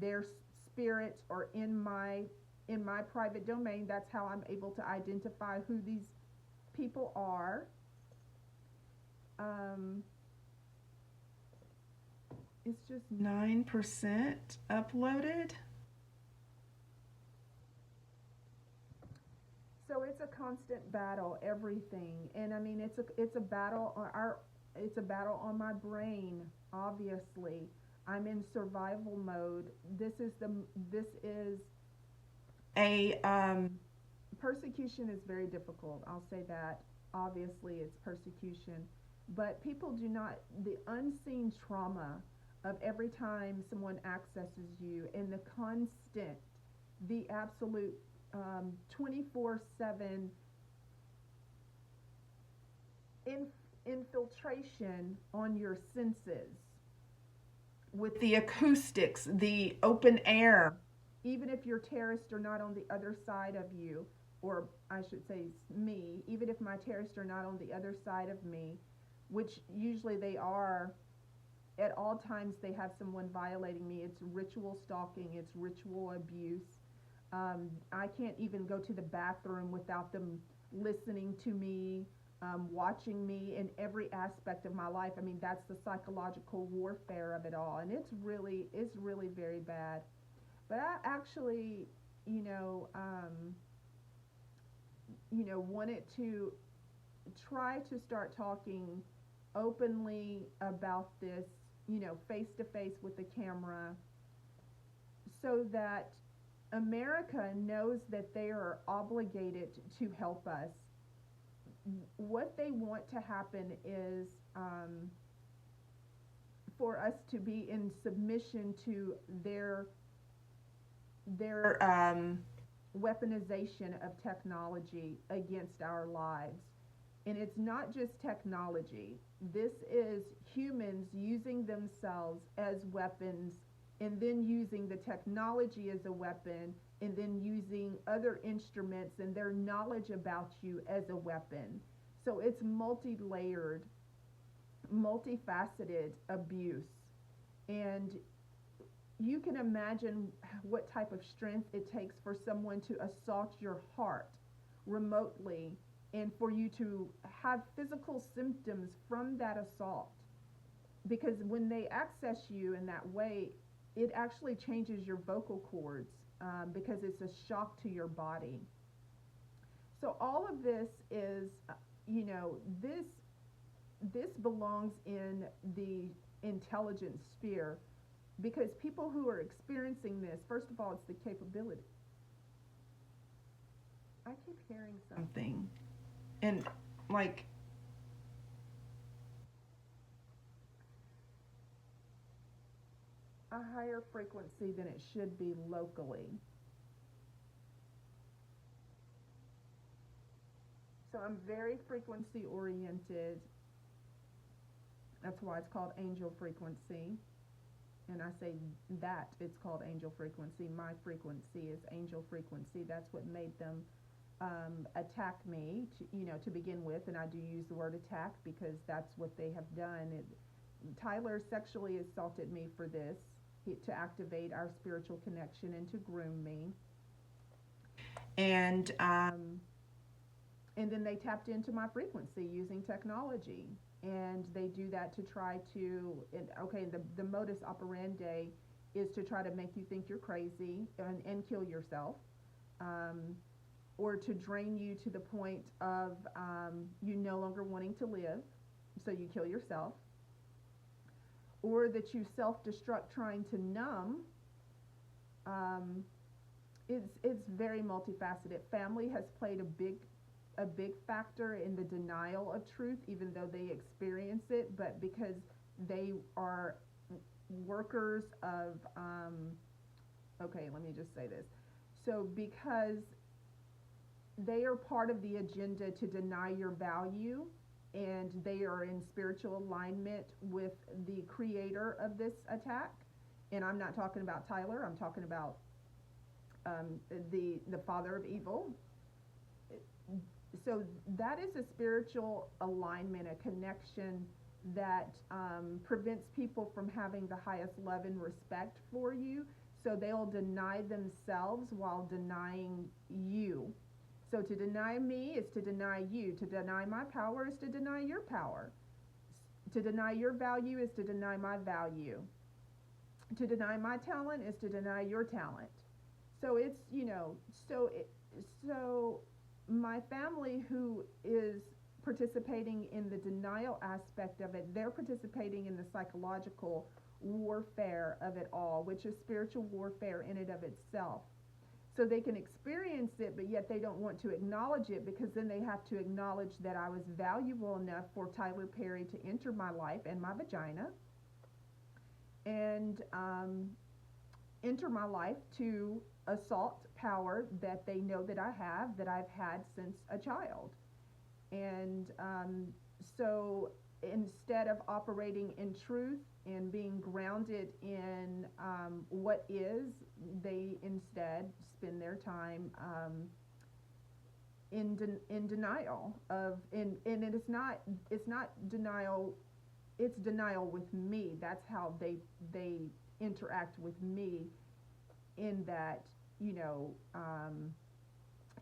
their spirits are in my private domain. That's how I'm able to identify who these people are. Um, it's just 9% uploaded. So it's a constant battle, everything, and I mean it's a battle on our it's a battle on my brain. Obviously, I'm in survival mode. This is a persecution is very difficult. I'll say that. Obviously, it's persecution, but people do not the unseen trauma of every time someone accesses you and the constant, the absolute 24/7 in, infiltration on your senses with the acoustics, the open air, even if your terrorists are not on the other side of you, or I should say me, even if my terrorists are not on the other side of me, which usually they are, at all times they have someone violating me. It's ritual stalking, it's ritual abuse. I can't even go to the bathroom without them listening to me, watching me in every aspect of my life. I mean, that's the psychological warfare of it all, and it's really very bad. But I actually, you know, um, wanted to try to start talking openly about this, face to face with the camera, so that America knows that they are obligated to help us. What they want to happen is for us to be in submission to their weaponization of technology against our lives. And it's not just technology. This is humans using themselves as weapons, and then using the technology as a weapon, and then using other instruments and their knowledge about you as a weapon. So it's multi-layered, multifaceted abuse. And you can imagine what type of strength it takes for someone to assault your heart remotely, and for you to have physical symptoms from that assault. Because when they access you in that way, it actually changes your vocal cords, because it's a shock to your body. So all of this is, you know, this belongs in the intelligence sphere, because people who are experiencing this, first of all, it's the capability. I keep hearing something, and like a higher frequency than it should be locally. So I'm very frequency oriented. That's why it's called angel frequency. And I say that it's called angel frequency. My frequency is angel frequency. That's what made them attack me, to begin with. And I do use the word attack because that's what they have done. Tyler sexually assaulted me for this, to activate our spiritual connection and to groom me. And then they tapped into my frequency using technology, and they do that to try to, okay, the modus operandi is to try to make you think you're crazy, and kill yourself, um, or to drain you to the point of you no longer wanting to live, so you kill yourself, or that you self-destruct trying to numb. um, it's very multifaceted. Family has played a big factor in the denial of truth, even though they experience it, but because they are workers of, okay, let me just say this. So, because they are part of the agenda to deny your value, and they are in spiritual alignment with the creator of this attack. And I'm not talking about Tyler, I'm talking about the father of evil. So that is a spiritual alignment, a connection that prevents people from having the highest love and respect for you. So they'll deny themselves while denying you. So to deny me is to deny you. To deny my power is to deny your power. To deny your value is to deny my value. To deny my talent is to deny your talent. So it's, so so my family who is participating in the denial aspect of it, they're participating in the psychological warfare of it all, which is spiritual warfare in and of itself. So they can experience it, but yet they don't want to acknowledge it, because then they have to acknowledge that I was valuable enough for Tyler Perry to enter my life and my vagina, and enter my life to assault power that they know that I have, that I've had since a child. And so instead of operating in truth and being grounded in what is, they instead spend their time in denial of, and it's not denial, it's denial with me. That's how they interact with me, in that, you know um,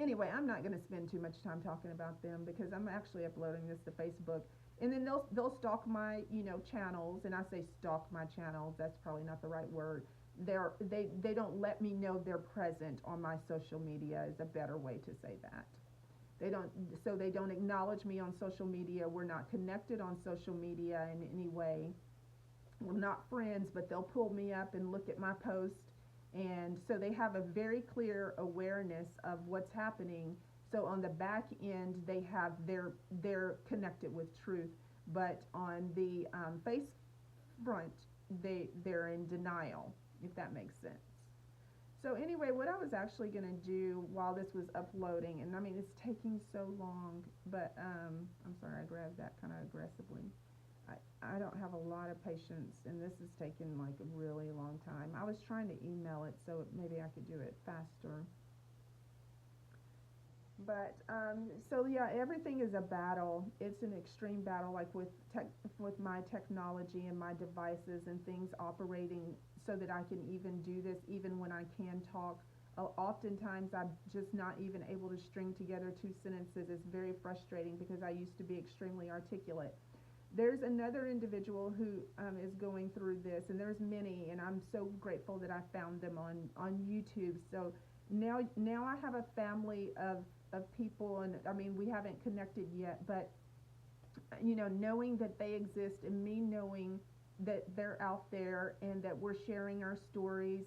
anyway, I'm not going to spend too much time talking about them, because I'm actually uploading this to Facebook, and then they'll stalk my, channels. And I say stalk my channels, that's probably not the right word. They don't let me know they're present on my social media, is a better way to say that. They don't acknowledge me on social media. We're not connected on social media in any way. We're not friends, but they'll pull me up and look at my post. And so they have a very clear awareness of what's happening. So on the back end, they have they're connected with truth, but on the face front, they're in denial, if that makes sense. So anyway, what I was actually going to do while this was uploading, and I mean it's taking so long, but I'm sorry, I grabbed that kind of aggressively. I don't have a lot of patience, and this is taking like a really long time. I was trying to email it so maybe I could do it faster. But so yeah, everything is a battle. It's an extreme battle, like with my technology and my devices and things operating so that I can even do this, even when I can talk. Oftentimes, I'm just not even able to string together two sentences. It's very frustrating, because I used to be extremely articulate. There's another individual who is going through this, and there's many, and I'm so grateful that I found them on YouTube. So now I have a family of people, and I mean, we haven't connected yet, but knowing that they exist, and me knowing that they're out there and that we're sharing our stories,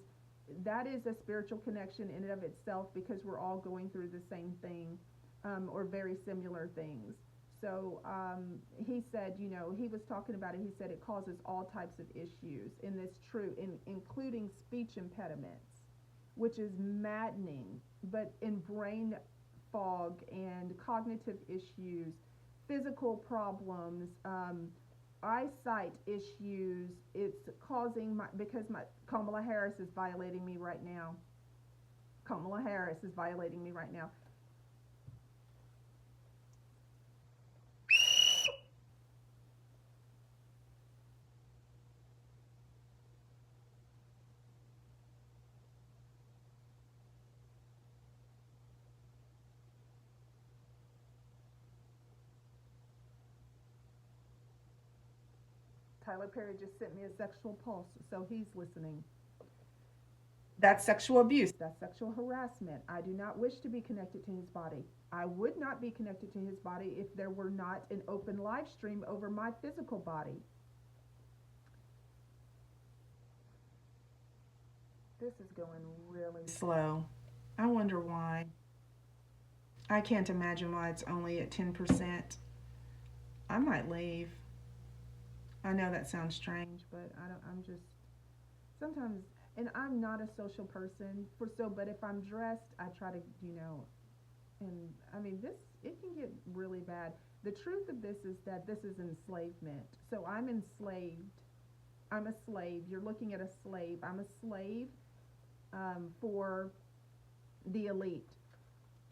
that is a spiritual connection in and of itself, because we're all going through the same thing, or very similar things. So he said, he was talking about it. He said it causes all types of issues, and it's true, including speech impediments, which is maddening, but in brain fog and cognitive issues, physical problems, eyesight issues. It's causing because my Kamala Harris is violating me right now. Kamala Harris is violating me right now. Tyler Perry just sent me a sexual pulse, so he's listening. That's sexual abuse. That's sexual harassment. I do not wish to be connected to his body. I would not be connected to his body if there were not an open live stream over my physical body. This is going really slow. I wonder why. I can't imagine why it's only at 10%. I might leave. I know that sounds strange, but I'm just sometimes, and I'm not a social person but if I'm dressed, I try to, and I mean, it can get really bad. The truth of this is that this is enslavement. So I'm enslaved. I'm a slave. You're looking at a slave. I'm a slave for the elite.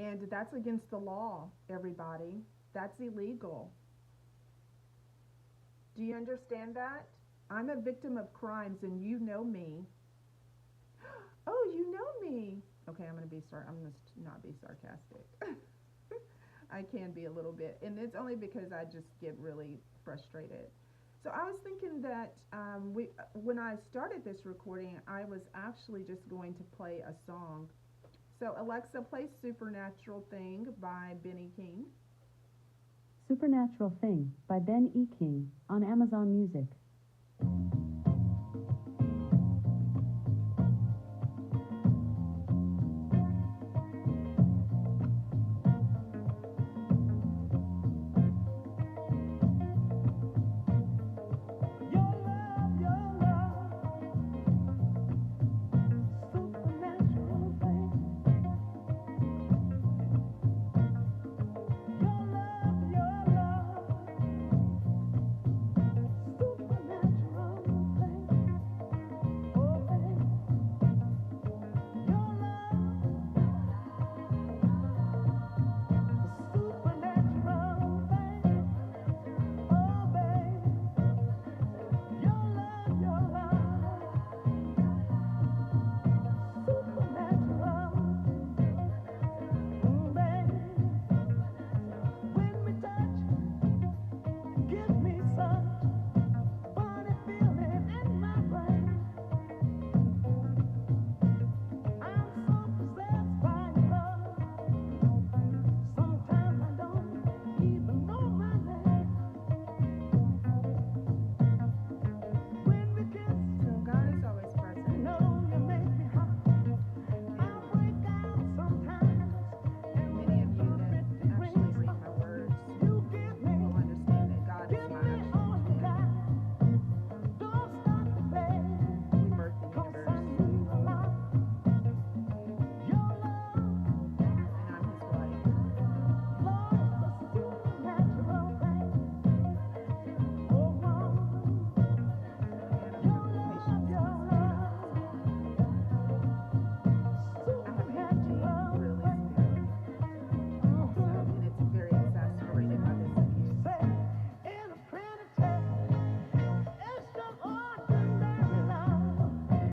And that's against the law, everybody. That's illegal. Do you understand that? I'm a victim of crimes, and you know me. okay, I'm going to not be sarcastic. I can be a little bit, and it's only because I just get really frustrated. So I was thinking that when I started this recording, I was actually just going to play a song. So Alexa, play Supernatural Thing by Benny King. Supernatural Thing by Ben E. King on Amazon Music.